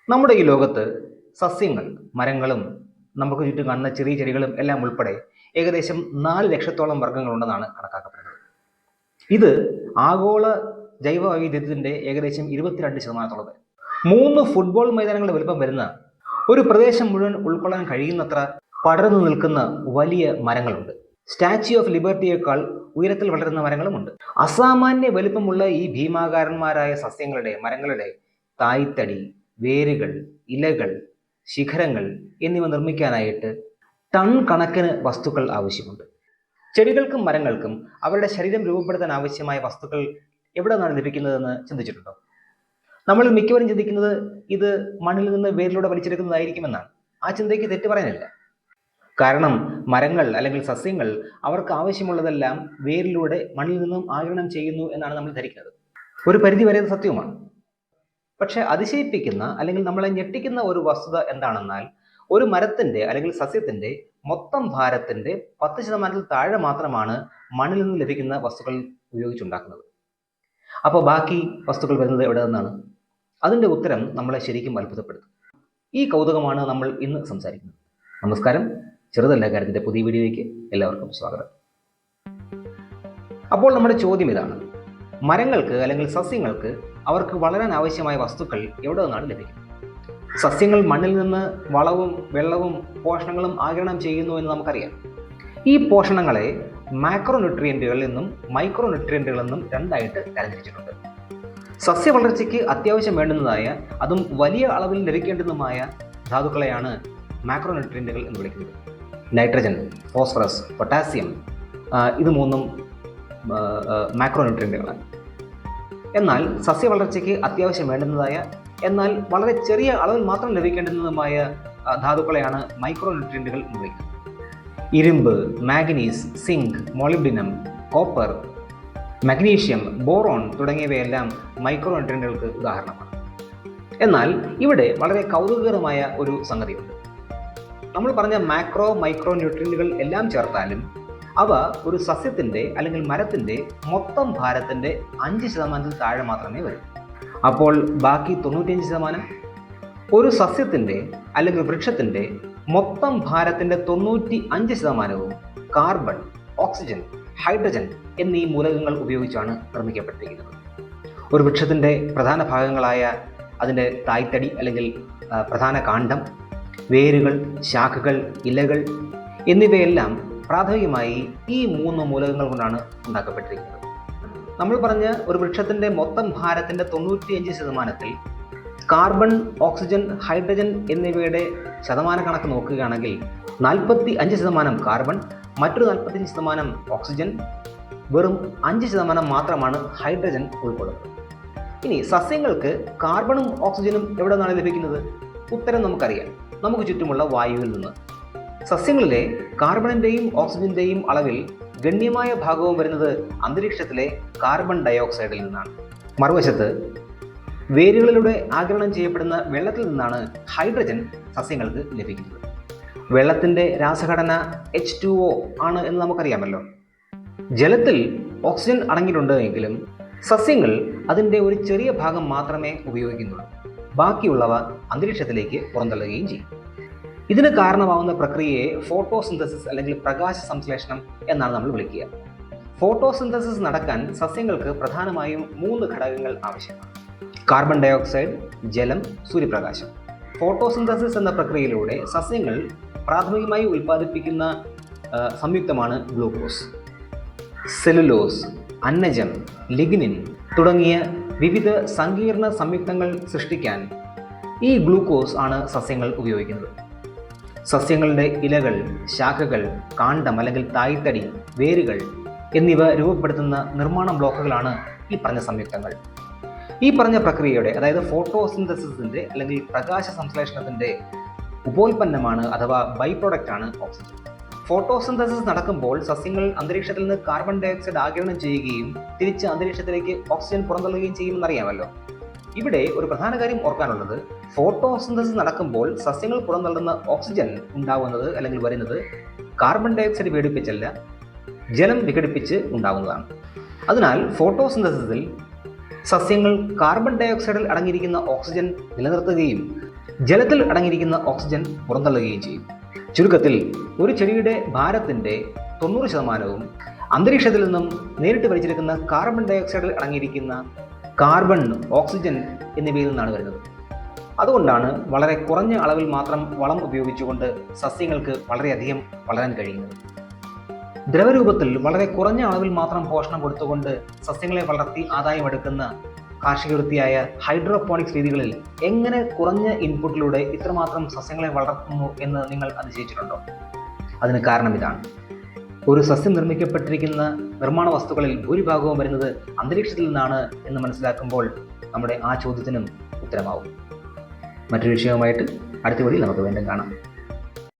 നമ്മുടെ ഈ ലോകത്ത് സസ്യങ്ങൾ, മരങ്ങളും നമുക്ക് ചുറ്റും കാണുന്ന ചെറിയ ചെടികളും എല്ലാം ഉൾപ്പെടെ ഏകദേശം 4 ലക്ഷത്തോളം വർഗ്ഗങ്ങളുണ്ടെന്നാണ് കണക്കാക്കപ്പെടുന്നത്. ഇത് ആഗോള ജൈവ വൈവിധ്യത്തിന്റെ ഏകദേശം 22% വരും. 3 ഫുട്ബോൾ മൈതാനങ്ങളുടെ വലുപ്പം വരുന്ന ഒരു പ്രദേശം മുഴുവൻ ഉൾക്കൊള്ളാൻ കഴിയുന്നത്ര പടർന്നു നിൽക്കുന്ന വലിയ മരങ്ങളുണ്ട്. സ്റ്റാച്യു ഓഫ് ലിബർട്ടിയേക്കാൾ ഉയരത്തിൽ വളരുന്ന മരങ്ങളുമുണ്ട്. അസാമാന്യ വലുപ്പമുള്ള ഈ ഭീമാകാരന്മാരായ സസ്യങ്ങളുടെ, മരങ്ങളുടെ തായ്തടി, വേരുകൾ, ഇലകൾ, ശിഖരങ്ങൾ എന്നിവ നിർമ്മിക്കാനായിട്ട് ടൺ കണക്കിന് വസ്തുക്കൾ ആവശ്യമുണ്ട്. ചെടികൾക്കും മരങ്ങൾക്കും അവരുടെ ശരീരം രൂപപ്പെടുത്താൻ ആവശ്യമായ വസ്തുക്കൾ എവിടെ നിന്നാണ് ലഭിക്കുന്നതെന്ന് ചിന്തിച്ചിട്ടുണ്ടോ? നമ്മൾ മിക്കവരും ചിന്തിക്കുന്നത് ഇത് മണ്ണിൽ നിന്ന് വേരിലൂടെ വലിച്ചെടുക്കുന്നതായിരിക്കുമെന്നാണ്. ആ ചിന്തയ്ക്ക് തെറ്റ് പറയാനില്ല. കാരണം മരങ്ങൾ അല്ലെങ്കിൽ സസ്യങ്ങൾ അവർക്ക് ആവശ്യമുള്ളതെല്ലാം വേരിലൂടെ മണ്ണിൽ നിന്നും ആഗിരണം ചെയ്യുന്നു എന്നാണ് നമ്മൾ ധരിക്കുന്നത്. ഒരു പരിധി വരെ അത് സത്യവുമാണ്. പക്ഷെ അതിശയിപ്പിക്കുന്ന അല്ലെങ്കിൽ നമ്മളെ ഞെട്ടിക്കുന്ന ഒരു വസ്തുത എന്താണെന്നാൽ, ഒരു മരത്തിന്റെ അല്ലെങ്കിൽ സസ്യത്തിന്റെ മൊത്തം ഭാരത്തിന്റെ 10% താഴെ മാത്രമാണ് മണ്ണിൽ നിന്ന് ലഭിക്കുന്ന വസ്തുക്കൾ ഉപയോഗിച്ചുണ്ടാക്കുന്നത്. അപ്പോൾ ബാക്കി വസ്തുക്കൾ വരുന്നത് എവിടെ നിന്നാണ്? അതിന്റെ ഉത്തരം നമ്മളെ ശരിക്കും അത്ഭുതപ്പെടുത്തും. ഈ കൗതുകമാണ് നമ്മൾ ഇന്ന് സംസാരിക്കുന്നത്. നമസ്കാരം, ചെറുതല്ല കാര്യത്തിന്റെ പുതിയ വീഡിയോയിലേക്ക് എല്ലാവർക്കും സ്വാഗതം. അപ്പോൾ നമ്മുടെ ചോദ്യം ഇതാണ്: മരങ്ങൾക്ക് അല്ലെങ്കിൽ സസ്യങ്ങൾക്ക് അവർക്ക് വളരാൻ ആവശ്യമായ വസ്തുക്കൾ എവിടെ നിന്നാണ് ലഭിക്കുന്നത്? സസ്യങ്ങൾ മണ്ണിൽ നിന്ന് വളവും വെള്ളവും പോഷണങ്ങളും ആഗിരണം ചെയ്യുന്നു എന്ന് നമുക്കറിയാം. ഈ പോഷണങ്ങളെ മാക്രോ ന്യൂട്രിയന്റുകൾ എന്നും മൈക്രോ ന്യൂട്രിയന്റുകൾ എന്നും രണ്ടായിട്ട് തരംതിരിച്ചിട്ടുണ്ട്. സസ്യ വളർച്ചയ്ക്ക് അത്യാവശ്യം വേണ്ടുന്നതായ, അതും വലിയ അളവിൽ ലഭിക്കേണ്ടുന്നതുമായ ധാതുക്കളെയാണ് മാക്രോ ന്യൂട്രിയന്റുകൾ എന്ന് വിളിക്കുന്നത്. നൈട്രജൻ, ഫോസ്ഫറസ്, പൊട്ടാസ്യം, ഇത് മൂന്നും മാക്രോ ന്യൂട്രിയന്റുകളാണ്. എന്നാൽ സസ്യ വളർച്ചയ്ക്ക് അത്യാവശ്യം വേണ്ടുന്നതായ, എന്നാൽ വളരെ ചെറിയ അളവിൽ മാത്രം ലഭിക്കേണ്ടുന്നതുമായ ധാതുക്കളെയാണ് മൈക്രോ ന്യൂട്രിയന്റുകൾ എന്ന് വിളിക്കുന്നത്. ഇരുമ്പ്, മാഗ്നീസ്, zinc, molybdenum, copper, magnesium, boron തുടങ്ങിയവയെല്ലാം മൈക്രോ ന്യൂട്രിയന്റുകൾക്ക് ഉദാഹരണമാണ്. എന്നാൽ ഇവിടെ വളരെ കൗതുകകരമായ ഒരു സംഗതിയുണ്ട്. നമ്മൾ പറഞ്ഞ മാക്രോ, മൈക്രോ ന്യൂട്രിയന്റുകൾ എല്ലാം ചേർത്താലും അവ ഒരു സസ്യത്തിന്റെ അല്ലെങ്കിൽ മരത്തിന്റെ മൊത്തം ഭാരത്തിന്റെ 5% താഴെ മാത്രമേ വരൂ. അപ്പോൾ ബാക്കി 95%? ഒരു സസ്യത്തിന്റെ അല്ലെങ്കിൽ വൃക്ഷത്തിന്റെ മൊത്തം ഭാരത്തിന്റെ 95%വും കാർബൺ, ഓക്സിജൻ, ഹൈഡ്രജൻ എന്നീ മൂലകങ്ങൾ ഉപയോഗിച്ചാണ് നിർമ്മിക്കപ്പെട്ടിരിക്കുന്നത്. ഒരു വൃക്ഷത്തിന്റെ പ്രധാന ഭാഗങ്ങളായ അതിൻ്റെ തായ്തടി അല്ലെങ്കിൽ പ്രധാന കാണ്ഡം, വേരുകൾ, ശാഖകൾ, ഇലകൾ എന്നിവയെല്ലാം പ്രാഥമികമായി ഈ 3 മൂലകങ്ങൾ കൊണ്ടാണ് ഉണ്ടാക്കപ്പെട്ടിരിക്കുന്നത്. നമ്മൾ പറഞ്ഞ ഒരു വൃക്ഷത്തിന്റെ മൊത്തം ഭാരത്തിന്റെ 95%-ൽ കാർബൺ, ഓക്സിജൻ, ഹൈഡ്രജൻ എന്നിവയുടെ ശതമാന കണക്ക് നോക്കുകയാണെങ്കിൽ 45% കാർബൺ, മറ്റൊരു 45% ഓക്സിജൻ, വെറും 5% മാത്രമാണ് ഹൈഡ്രജൻ ഉൾക്കൊള്ളുന്നത്. ഇനി സസ്യങ്ങൾക്ക് കാർബണും ഓക്സിജനും എവിടെ നിന്നാണ് ലഭിക്കുന്നത്? ഉത്തരം നമുക്കറിയാം, നമുക്ക് ചുറ്റുമുള്ള വായുവിൽ നിന്ന്. സസ്യങ്ങളിലെ കാർബണിന്റെയും ഓക്സിജന്റെയും അളവിൽ ഗണ്യമായ ഭാഗവും വരുന്നത് അന്തരീക്ഷത്തിലെ കാർബൺ ഡയോക്സൈഡിൽ നിന്നാണ്. മറുവശത്ത് വേരുകളിലൂടെ ആഗിരണം ചെയ്യപ്പെടുന്ന വെള്ളത്തിൽ നിന്നാണ് ഹൈഡ്രജൻ സസ്യങ്ങൾക്ക് ലഭിക്കുന്നത്. വെള്ളത്തിന്റെ രാസഘടന H2O ആണ് എന്ന് നമുക്കറിയാമല്ലോ. ജലത്തിൽ ഓക്സിജൻ അടങ്ങിയിട്ടുണ്ട് എങ്കിലും സസ്യങ്ങൾ അതിൻ്റെ ഒരു ചെറിയ ഭാഗം മാത്രമേ ഉപയോഗിക്കുന്നുള്ളൂ. ബാക്കിയുള്ളവ അന്തരീക്ഷത്തിലേക്ക് പുറന്തള്ളുകയും ചെയ്യും. ഇതിന് കാരണമാവുന്ന പ്രക്രിയയെ ഫോട്ടോസിന്തസിസ് അല്ലെങ്കിൽ പ്രകാശ സംശ്ലേഷണം എന്നാണ് നമ്മൾ വിളിക്കുക. ഫോട്ടോസിന്തസിസ് നടക്കാൻ സസ്യങ്ങൾക്ക് പ്രധാനമായും 3 ഘടകങ്ങൾ ആവശ്യമാണ്: കാർബൺ ഡയോക്സൈഡ്, ജലം, സൂര്യപ്രകാശം. ഫോട്ടോസിന്തസിസ് എന്ന പ്രക്രിയയിലൂടെ സസ്യങ്ങൾ പ്രാഥമികമായി ഉൽപ്പാദിപ്പിക്കുന്ന സംയുക്തമാണ് ഗ്ലൂക്കോസ്. സെല്ലുലോസ്, അന്നജം, ലിഗ്നിൻ തുടങ്ങിയ വിവിധ സങ്കീർണ സംയുക്തങ്ങൾ സൃഷ്ടിക്കാൻ ഈ ഗ്ലൂക്കോസ് ആണ് സസ്യങ്ങൾ ഉപയോഗിക്കുന്നത്. സസ്യങ്ങളുടെ ഇലകൾ, ശാഖകൾ, കാണ്ഡം അല്ലെങ്കിൽ തായ്തടി, വേരുകൾ എന്നിവ രൂപപ്പെടുത്തുന്ന നിർമ്മാണ ബ്ലോക്കുകളാണ് ഈ പറഞ്ഞ സംയുക്തങ്ങൾ. ഈ പറഞ്ഞ പ്രക്രിയയുടെ, അതായത് ഫോട്ടോസിന്തസിസിന്റെ അല്ലെങ്കിൽ പ്രകാശ സംശ്ലേഷണത്തിന്റെ ഉപോൽപ്പന്നമാണ് അഥവാ ബൈ പ്രോഡക്റ്റ് ആണ് ഓക്സിജൻ. ഫോട്ടോസിന്തസിസ് നടക്കുമ്പോൾ സസ്യങ്ങൾ അന്തരീക്ഷത്തിൽ നിന്ന് കാർബൺ ഡയോക്സൈഡ് ആഗിരണം ചെയ്യുകയും തിരിച്ച് അന്തരീക്ഷത്തിലേക്ക് ഓക്സിജൻ പുറന്തള്ളുകയും ചെയ്യുമെന്നറിയാമല്ലോ. ഇവിടെ ഒരു പ്രധാന കാര്യം ഓർക്കാനുള്ളത്, ഫോട്ടോസിന്തസിസ് നടക്കുമ്പോൾ സസ്യങ്ങൾ പുറന്തള്ളുന്ന ഓക്സിജൻ ഉണ്ടാവുന്നത് അല്ലെങ്കിൽ വരുന്നത് കാർബൺ ഡയോക്സൈഡ് വിഘടിപ്പിച്ചല്ല, ജലം വിഘടിപ്പിച്ച് ഉണ്ടാകുന്നതാണ്. അതിനാൽ ഫോട്ടോസിന്തസിസിൽ സസ്യങ്ങൾ കാർബൺ ഡയോക്സൈഡിൽ അടങ്ങിയിരിക്കുന്ന ഓക്സിജൻ നിലനിർത്തുകയും ജലത്തിൽ അടങ്ങിയിരിക്കുന്ന ഓക്സിജൻ പുറന്തള്ളുകയും ചെയ്യും. ചുരുക്കത്തിൽ ഒരു ചെടിയുടെ ഭാരത്തിൻ്റെ 90% അന്തരീക്ഷത്തിൽ നിന്നും നേരിട്ട് വലിച്ചെടുക്കുന്ന കാർബൺ ഡയോക്സൈഡിൽ അടങ്ങിയിരിക്കുന്ന കാർബൺ, ഓക്സിജൻ എന്നിവയിൽ നിന്നാണ് വരുന്നത്. അതുകൊണ്ടാണ് വളരെ കുറഞ്ഞ അളവിൽ മാത്രം വളം ഉപയോഗിച്ചുകൊണ്ട് സസ്യങ്ങൾക്ക് വളരെയധികം വളരാൻ കഴിയുന്നത്. ദ്രവരൂപത്തിൽ വളരെ കുറഞ്ഞ അളവിൽ മാത്രം പോഷണം കൊടുത്തുകൊണ്ട് സസ്യങ്ങളെ വളർത്തി ആദായമെടുക്കുന്ന കാർഷിക വൃത്തിയായ ഹൈഡ്രോപോണിക്സ് രീതികളിൽ എങ്ങനെ കുറഞ്ഞ ഇൻപുട്ടിലൂടെ ഇത്രമാത്രം സസ്യങ്ങളെ വളർത്തുന്നു എന്ന് നിങ്ങൾ അതിശയിച്ചിട്ടുണ്ടോ? അതിന് കാരണം ഇതാണ്. ഒരു സസ്യം നിർമ്മിക്കപ്പെട്ടിരിക്കുന്ന നിർമ്മാണ വസ്തുക്കളിൽ ഭൂരിഭാഗവും വരുന്നത് അന്തരീക്ഷത്തിൽ നിന്നാണ് എന്ന് മനസ്സിലാക്കുമ്പോൾ നമ്മുടെ ആ ചോദ്യത്തിനും ഉത്തരമാവും. മറ്റൊരു വിഷയവുമായിട്ട് അടുത്ത വീഡിയോയിൽ നമുക്ക് വീണ്ടും കാണാം.